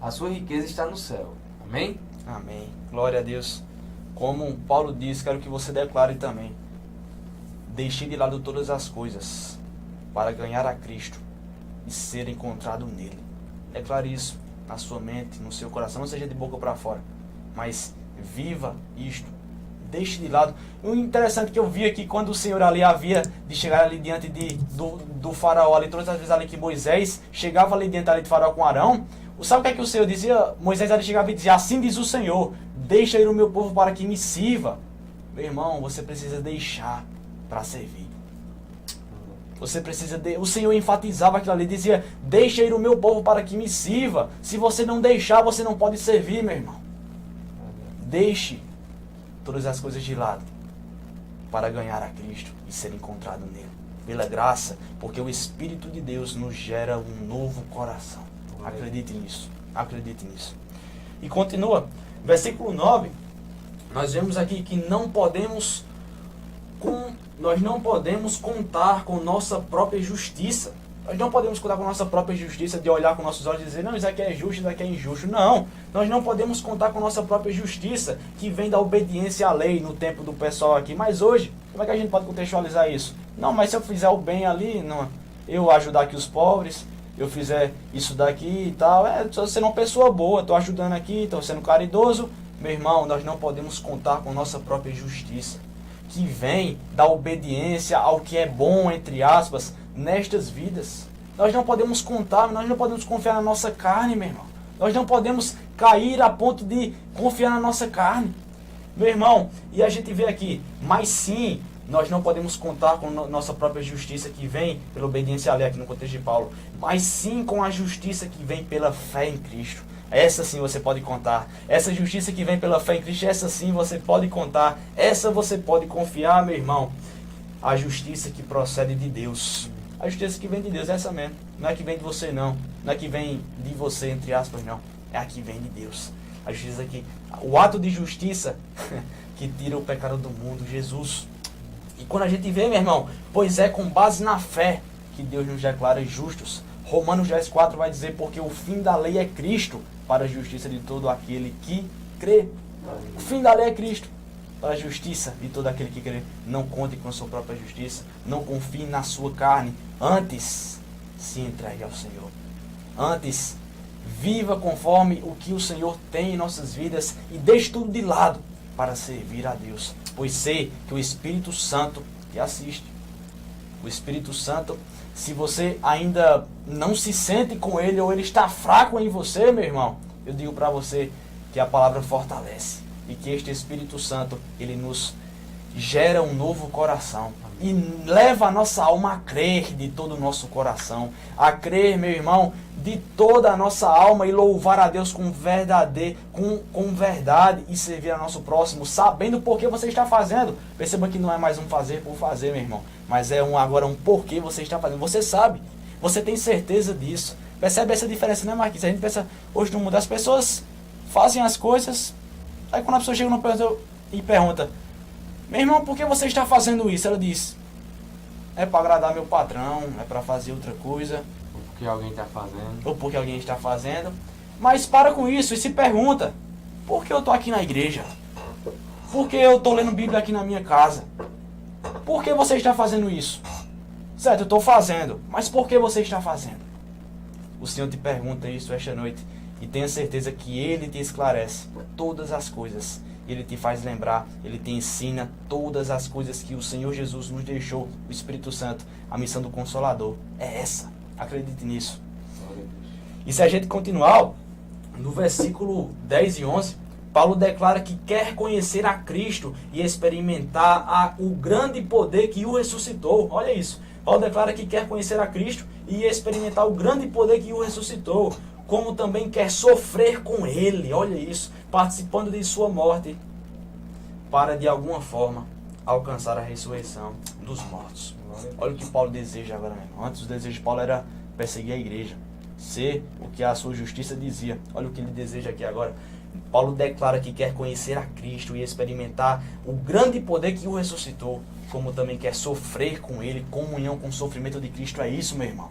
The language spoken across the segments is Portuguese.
A sua riqueza está no céu. Amém? Amém. Glória a Deus. Como Paulo diz, quero que você declare também. Deixe de lado todas as coisas para ganhar a Cristo e ser encontrado nele. Declare isso na sua mente, no seu coração, não seja de boca para fora, mas viva isto. Deixe de lado. O interessante que eu vi aqui, quando o Senhor ali havia de chegar ali diante do faraó, ali, todas as vezes ali que Moisés chegava ali diante ali de faraó com Arão, sabe o que é que o Senhor dizia? Moisés ali chegava e dizia, assim diz o Senhor, deixa ir o meu povo para que me sirva. Meu irmão, você precisa deixar para servir. Você precisa o Senhor enfatizava aquilo ali, dizia, deixa ir o meu povo para que me sirva. Se você não deixar, você não pode servir, meu irmão. Deixe todas as coisas de lado para ganhar a Cristo e ser encontrado nele. Pela graça, porque o Espírito de Deus nos gera um novo coração. Acredite nisso. Acredite nisso. E continua. Versículo 9. Nós vemos aqui que nós não podemos contar com nossa própria justiça. Nós não podemos contar com nossa própria justiça de olhar com nossos olhos e dizer, não, isso aqui é justo, isso aqui é injusto. Não, nós não podemos contar com nossa própria justiça, que vem da obediência à lei no tempo do pessoal aqui. Mas hoje, como é que a gente pode contextualizar isso? Não, mas se eu fizer o bem ali, não, eu ajudar aqui os pobres, eu fizer isso daqui e tal, estou sendo uma pessoa boa, estou ajudando aqui, estou sendo caridoso. Meu irmão, nós não podemos contar com nossa própria justiça, que vem da obediência ao que é bom, entre aspas, nestas vidas. Nós não podemos contar, nós não podemos confiar na nossa carne, meu irmão. Nós não podemos cair a ponto de confiar na nossa carne. Meu irmão, e a gente vê aqui, mas sim, nós não podemos contar com nossa própria justiça que vem pela obediência à lei, aqui no contexto de Paulo, mas sim com a justiça que vem pela fé em Cristo. Essa sim você pode contar. Essa justiça que vem pela fé em Cristo, essa sim você pode contar. Essa você pode confiar, meu irmão. A justiça que procede de Deus. A justiça que vem de Deus é essa mesmo. Não é que vem de você, não. Não é que vem de você, entre aspas, não. É a que vem de Deus. A justiça que... O ato de justiça que tira o pecado do mundo, Jesus. E quando a gente vê, meu irmão, pois é com base na fé que Deus nos declara justos. Romanos 10,4 vai dizer, porque o fim da lei é Cristo, para a justiça de todo aquele que crê. O fim da lei é Cristo, para a justiça de todo aquele que crê. Não conte com a sua própria justiça, não confie na sua carne. Antes, se entregue ao Senhor. Antes, viva conforme o que o Senhor tem em nossas vidas e deixe tudo de lado para servir a Deus. Pois sei que o Espírito Santo te assiste. O Espírito Santo, se você ainda não se sente com ele ou ele está fraco em você, meu irmão, eu digo para você que a palavra fortalece e que este Espírito Santo, ele nos gera um novo coração e leva a nossa alma a crer de todo o nosso coração, a crer, meu irmão, de toda a nossa alma e louvar a Deus com verdade e servir ao nosso próximo, sabendo por que você está fazendo. Perceba que não é mais um fazer por fazer, meu irmão, mas é agora um porquê você está fazendo. Você sabe, você tem certeza disso. Percebe essa diferença, né, Marquinhos? A gente pensa, hoje no mundo as pessoas fazem as coisas, aí quando a pessoa chega no e pergunta, meu irmão, por que você está fazendo isso? Ela diz, é para agradar meu patrão, é para fazer outra coisa. Ou porque alguém está fazendo. Ou porque alguém está fazendo. Mas para com isso e se pergunta, por que eu estou aqui na igreja? Por que eu estou lendo Bíblia aqui na minha casa? Por que você está fazendo isso? Certo, eu estou fazendo, mas por que você está fazendo? O Senhor te pergunta isso esta noite e tenha certeza que Ele te esclarece todas as coisas. Ele te faz lembrar, Ele te ensina todas as coisas que o Senhor Jesus nos deixou, o Espírito Santo, a missão do Consolador. É essa, acredite nisso. E se a gente continuar, no versículo 10 e 11, Paulo declara que quer conhecer a Cristo e experimentar o grande poder que o ressuscitou. Olha isso, Paulo declara que quer conhecer a Cristo e experimentar o grande poder que o ressuscitou, como também quer sofrer com Ele, olha isso, participando de sua morte, para de alguma forma alcançar a ressurreição dos mortos. Olha o que Paulo deseja agora mesmo. Antes o desejo de Paulo era perseguir a igreja, ser o que a sua justiça dizia. Olha o que ele deseja aqui agora. Paulo declara que quer conhecer a Cristo e experimentar o grande poder que o ressuscitou, como também quer sofrer com Ele, comunhão com o sofrimento de Cristo. É isso, meu irmão.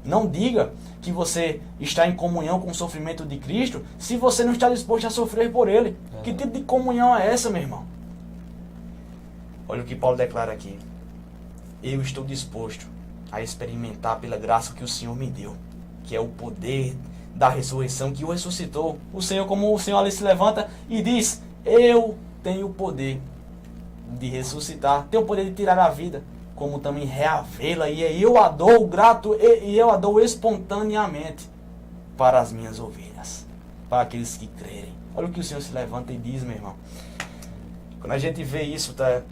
Não diga que você está em comunhão com o sofrimento de Cristo se você não está disposto a sofrer por Ele. Que tipo de comunhão é essa, meu irmão? Olha o que Paulo declara aqui. Eu estou disposto a experimentar pela graça que o Senhor me deu, que é o poder da ressurreição que o ressuscitou. O Senhor, como o Senhor ali se levanta e diz, eu tenho o poder de ressuscitar, tenho o poder de tirar a vida, como também reavê-la, e eu a dou grato, e eu a dou espontaneamente para as minhas ovelhas, para aqueles que crerem. Olha o que o Senhor se levanta e diz, meu irmão. Quando a gente vê isso, tá,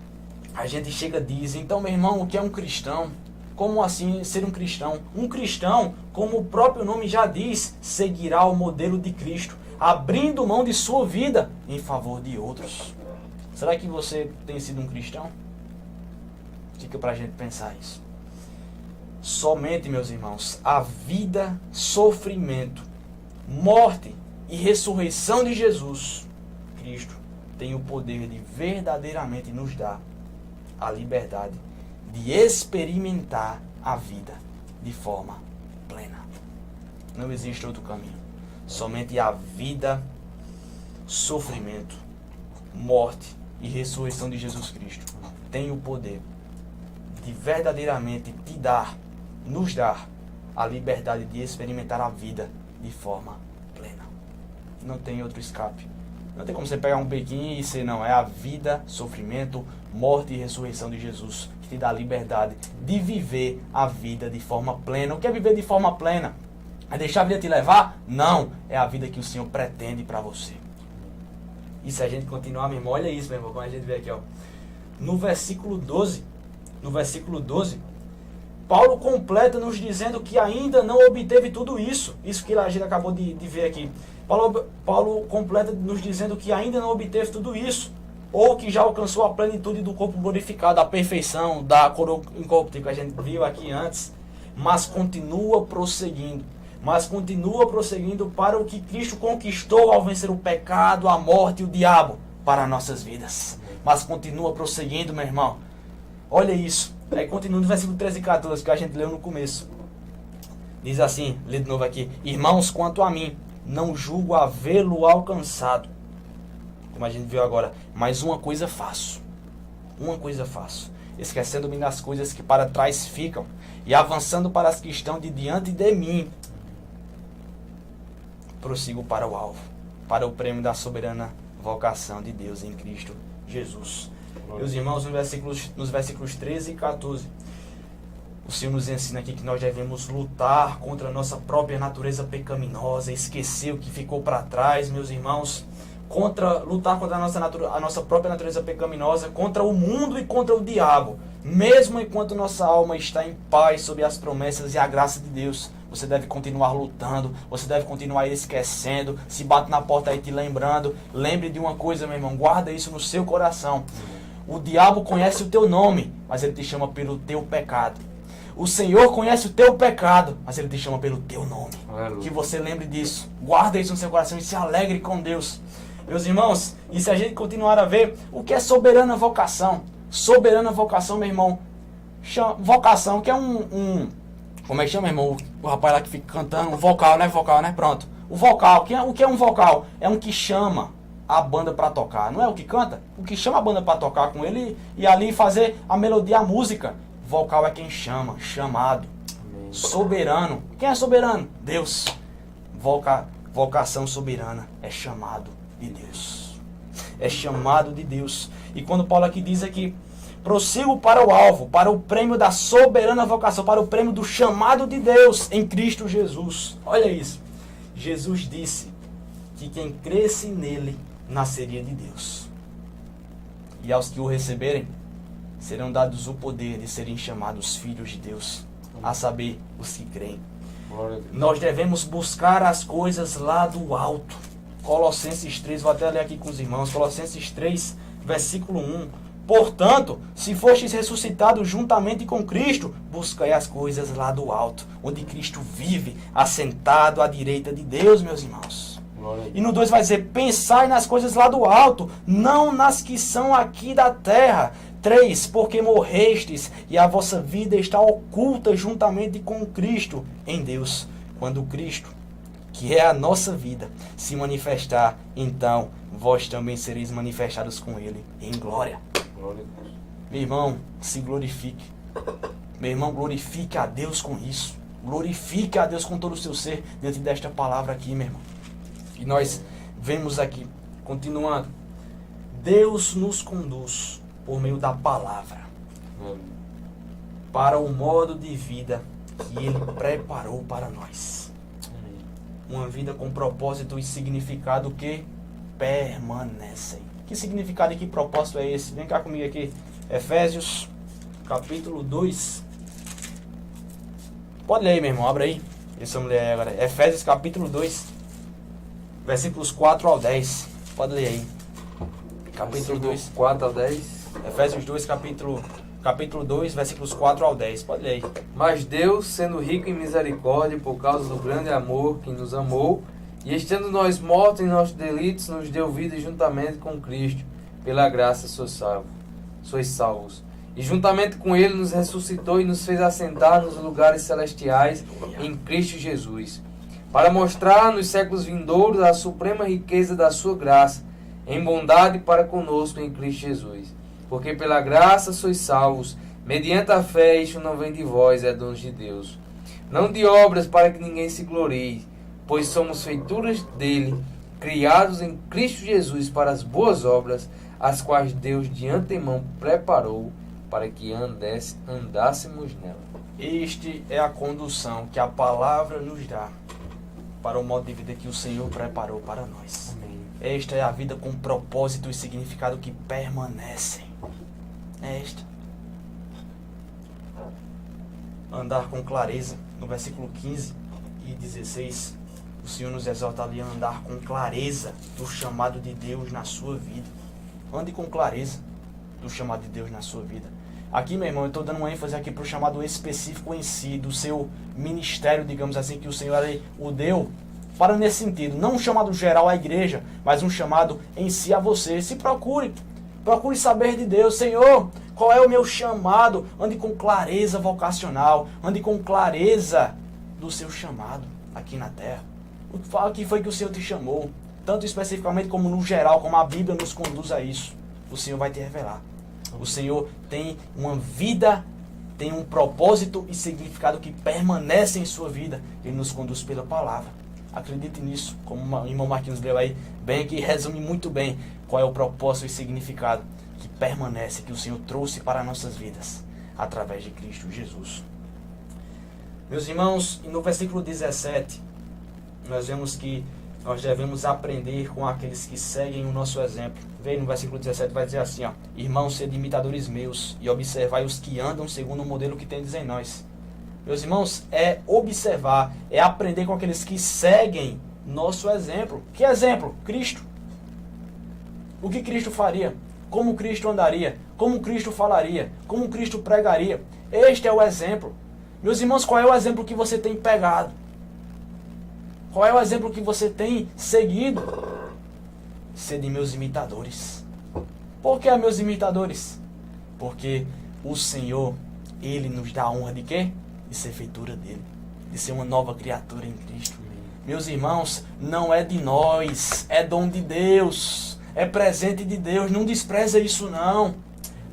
a gente chega e diz, então, meu irmão, o que é um cristão? Como assim ser um cristão? Um cristão, como o próprio nome já diz, seguirá o modelo de Cristo, abrindo mão de sua vida em favor de outros. Será que você tem sido um cristão? Fica pra gente pensar isso. Somente, meus irmãos, a vida, sofrimento, morte e ressurreição de Jesus Cristo tem o poder de verdadeiramente nos dar a liberdade de experimentar a vida de forma plena. Não existe outro caminho. Somente a vida, sofrimento, morte e ressurreição de Jesus Cristo tem o poder de verdadeiramente te dar, nos dar a liberdade de experimentar a vida de forma plena. Não tem outro escape. Não tem como você pegar um bequinho e ser, não. É a vida, sofrimento, morte e ressurreição de Jesus que te dá a liberdade de viver a vida de forma plena. O que é viver de forma plena? É deixar a vida te levar? Não. É a vida que o Senhor pretende para você. E se a gente continuar, meu irmão, olha isso, meu irmão, como a gente vê aqui, ó. No versículo 12, Paulo completa nos dizendo que ainda não obteve tudo isso. Isso que a gente acabou de ver aqui. Paulo completa nos dizendo que ainda não obteve tudo isso. Ou que já alcançou a plenitude do corpo glorificado, a perfeição da coroa incorruptível que a gente viu aqui antes. Mas continua prosseguindo. Para o que Cristo conquistou ao vencer o pecado, a morte e o diabo para nossas vidas. Mas continua prosseguindo, meu irmão. Olha isso. Aí continua no versículo 13 e 14 que a gente leu no começo. Diz assim, lê de novo aqui. Irmãos, quanto a mim, não julgo havê-lo alcançado. Como a gente viu agora. Mas uma coisa faço. Esquecendo-me das coisas que para trás ficam. E avançando para as que estão de diante de mim. Prossigo para o alvo. Para o prêmio da soberana vocação de Deus em Cristo Jesus. Meus irmãos, nos versículos 13 e 14, o Senhor nos ensina aqui que nós devemos lutar contra a nossa própria natureza pecaminosa, esquecer o que ficou para trás, meus irmãos, lutar contra a nossa própria natureza pecaminosa, contra o mundo e contra o diabo, mesmo enquanto nossa alma está em paz sob as promessas e a graça de Deus. Você deve continuar lutando, você deve continuar esquecendo, se bate na porta aí te lembrando. Lembre de uma coisa, meu irmão, guarda isso no seu coração. O diabo conhece o teu nome, mas ele te chama pelo teu pecado. O Senhor conhece o teu pecado, mas ele te chama pelo teu nome. Aleluia. Que você lembre disso. Guarda isso no seu coração e se alegre com Deus. Meus irmãos, e se a gente continuar a ver, o que é soberana vocação? Soberana vocação, meu irmão. Vocação, que é como é que chama, meu irmão? O rapaz lá que fica cantando, um vocal, né? Pronto. O vocal, o que é um vocal? É um que chama a banda para tocar. Não é o que canta? O que chama a banda para tocar com ele e ali fazer a melodia, a música. Vocal é quem chama, chamado. Amém. Soberano. Quem é soberano? Deus. Vocação soberana é chamado de Deus. É chamado de Deus. E quando Paulo aqui diz aqui, prossigo para o alvo, para o prêmio da soberana vocação, para o prêmio do chamado de Deus em Cristo Jesus. Olha isso. Jesus disse que quem cresce nele nasceria de Deus. E aos que o receberem, serão dados o poder de serem chamados filhos de Deus, a saber, os que creem. Nós devemos buscar as coisas lá do alto. Colossenses 3, vou até ler aqui com os irmãos. Colossenses 3, versículo 1. Portanto, se fostes ressuscitados juntamente com Cristo, buscai as coisas lá do alto, onde Cristo vive, assentado à direita de Deus, meus irmãos. E no 2 vai dizer, pensai nas coisas lá do alto, não nas que são aqui da terra, 3. Porque morrestes e a vossa vida está oculta juntamente com Cristo em Deus. Quando Cristo, que é a nossa vida, se manifestar, então vós também sereis manifestados com Ele em glória. Glória a Deus. Meu irmão, se glorifique. Meu irmão, glorifique a Deus com isso. Glorifique a Deus com todo o seu ser diante desta palavra aqui, meu irmão. E nós vemos aqui, continuando. Deus nos conduz por meio da palavra para o modo de vida que Ele preparou para nós. Uma vida com propósito e significado que permanecem. Que significado e que propósito é esse? Vem cá comigo aqui. Efésios, capítulo 2. Pode ler aí, meu irmão. Abre aí. Essa mulher agora. Efésios, capítulo 2. Versículos 4 ao 10. Pode ler aí. Capítulo 2. 4 ao 10. Efésios 2, capítulo 2, versículos 4 ao 10. Pode ler aí. Mas Deus, sendo rico em misericórdia, por causa do grande amor que nos amou, e estando nós mortos em nossos delitos, nos deu vida juntamente com Cristo. Pela graça sois salvos. E juntamente com Ele nos ressuscitou e nos fez assentar nos lugares celestiais em Cristo Jesus, para mostrar nos séculos vindouros a suprema riqueza da sua graça, em bondade para conosco em Cristo Jesus. Porque pela graça sois salvos, mediante a fé, isto não vem de vós, é dom de Deus. Não de obras para que ninguém se glorie, pois somos feituras dele, criados em Cristo Jesus para as boas obras, as quais Deus de antemão preparou para que andássemos nela. Este é a condução que a palavra nos dá para o modo de vida que o Senhor preparou para nós. Amém. Esta é a vida com propósito e significado que permanecem. É esta. Andar com clareza. No versículo 15 e 16, o Senhor nos exorta ali a andar com clareza do chamado de Deus na sua vida. Ande com clareza do chamado de Deus na sua vida. Aqui, meu irmão, eu estou dando uma ênfase aqui para o chamado específico em si, do seu ministério, digamos assim, que o Senhor o deu, para nesse sentido, não um chamado geral à igreja, mas um chamado em si a você. Se procure saber de Deus. Senhor, qual é o meu chamado? Ande com clareza vocacional, ande com clareza do seu chamado aqui na terra. O que foi que o Senhor te chamou, tanto especificamente como no geral, como a Bíblia nos conduz a isso. O Senhor vai te revelar. O Senhor tem uma vida, tem um propósito e significado que permanece em sua vida. Ele nos conduz pela palavra. Acredite nisso, como o irmão Marquinhos leu aí, bem que resume muito bem qual é o propósito e significado que permanece, que o Senhor trouxe para nossas vidas, através de Cristo Jesus. Meus irmãos, no versículo 17, nós vemos que nós devemos aprender com aqueles que seguem o nosso exemplo. Veja no versículo 17, vai dizer assim, ó: Irmãos, sede imitadores meus, e observai os que andam segundo o modelo que tendes em nós. Meus irmãos, é observar, é aprender com aqueles que seguem nosso exemplo. Que exemplo? Cristo. O que Cristo faria? Como Cristo andaria? Como Cristo falaria? Como Cristo pregaria? Este é o exemplo. Meus irmãos, qual é o exemplo que você tem pegado? Qual é o exemplo que você tem seguido? Sede meus imitadores. Por que meus imitadores? Porque o Senhor, Ele nos dá a honra de quê? De ser feitura dele, de ser uma nova criatura em Cristo. Meus irmãos, não é de nós, é dom de Deus, é presente de Deus. Não despreza isso não.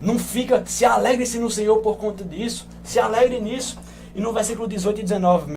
Não fica, se alegre-se no Senhor por conta disso, se alegre nisso. E no versículo 18 e 19,